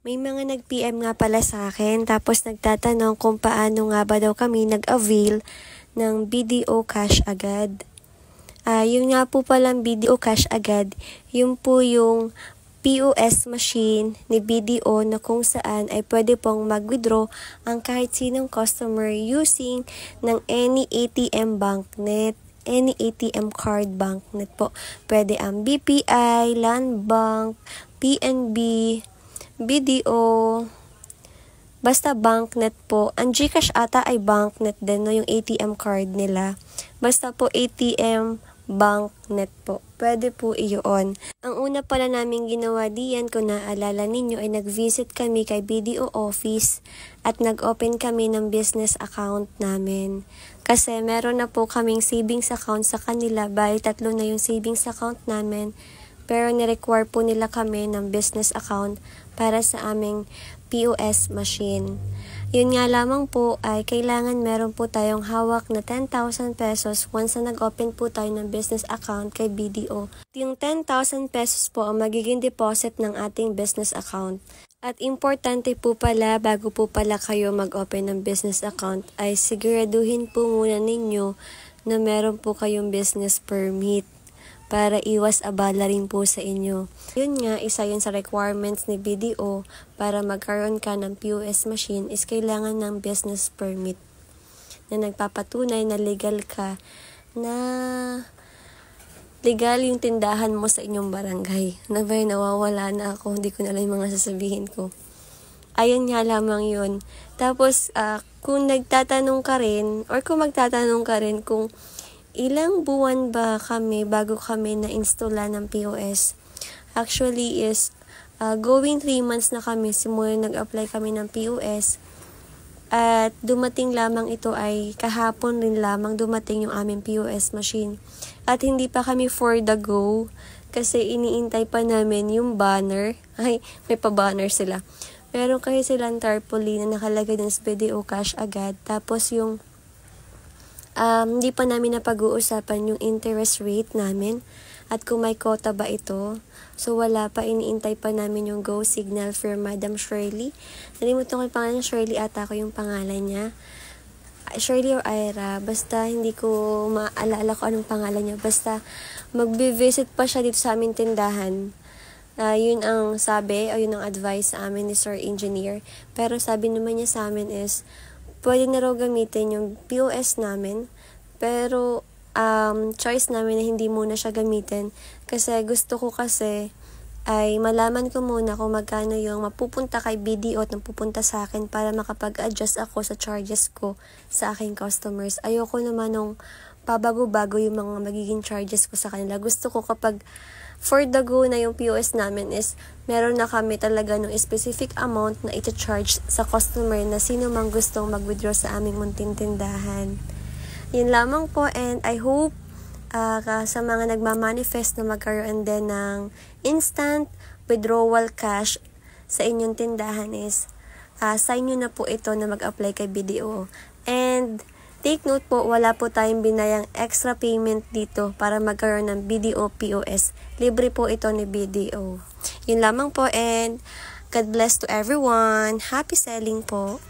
May mga nag-PM nga pala sa akin tapos nagtatanong kung paano nga ba daw kami nag-avail ng BDO Cash Agad. Yun nga po palang BDO Cash Agad, yun po yung POS machine ni BDO na kung saan ay pwede pong mag-withdraw ang kahit sinong customer using ng any ATM banknet, any ATM card banknet po. Pwede ang BPI, Land Bank, PNB, BDO, basta banknet po. Ang GCash ata ay banknet din, no, yung ATM card nila. Basta po ATM banknet po. Pwede po iyon. Ang una pala namin ginawa diyan, kung naaalala ninyo, ay nag-visit kami kay BDO office at nag-open kami ng business account namin. Kasi meron na po kaming savings account sa kanila, bali 3 na yung savings account namin. Pero ni-require po nila kami ng business account para sa aming POS machine. Yun nga lamang po ay kailangan meron po tayong hawak na 10,000 pesos once na nag-open po tayo ng business account kay BDO. Yung 10,000 pesos po ang magiging deposit ng ating business account. At importante po pala, bago po pala kayo mag-open ng business account, ay siguraduhin po muna ninyo na meron po kayong business permit para iwas abala rin po sa inyo. Yun nga, isa yun sa requirements ni BDO para magkaroon ka ng POS machine is kailangan ng business permit na nagpapatunay na legal ka, na legal yung tindahan mo sa inyong barangay. Nawawala na ako, hindi ko na alam yung mga sasabihin ko. Ayun nga lamang yun. Tapos, kung nagtatanong ka rin, or kung magtatanong ka rin kung ilang buwan ba kami bago kami na-installa ng POS? Actually is, going 3 months na kami simula nag-apply kami ng POS. At dumating lamang ito ay kahapon rin lamang dumating yung aming POS machine. At hindi pa kami for the go kasi iniintay pa namin yung banner. Ay, may pa-banner sila. Meron kasi silang tarpaulin na nakalagay ng BDO Cash Agad. Tapos yung hindi pa namin napag-uusapan yung interest rate namin at kung may quota ba ito. So wala pa, iniintay pa namin yung go signal for Madam Shirley. Nalimutan ko yung pangalan niya, Shirley ata ko yung pangalan niya. Shirley or Ira, basta hindi ko maalala ko anong pangalan niya. Basta magbe-visit pa siya dito sa aming tindahan. Yun ang sabi o yun ang advice sa amin ni Sir Engineer. Pero sabi naman niya sa amin is pwede na raw gamitin yung POS namin, pero choice namin na hindi muna siya gamitin kasi gusto ko kasi ay malaman ko muna kung magkano yung mapupunta kay BDO at mapupunta sa akin para makapag-adjust ako sa charges ko sa aking customers. Ayoko naman nung pabago-bago yung mga magiging charges ko sa kanila. Gusto ko kapag for the go na yung POS namin is meron na kami talaga ng specific amount na ita-charge sa customer na sino mang gustong mag-withdraw sa aming munting tindahan. Yun lamang po, and I hope sa mga nagmamanifest na magkaroon din ng instant withdrawal cash sa inyong tindahan is sign nyo na po ito na mag-apply kay BDO. And take note po, wala po tayong binayang extra payment dito para magkaroon ng BDO POS. Libre po ito ni BDO. Yun lamang po, and God bless to everyone. Happy selling po.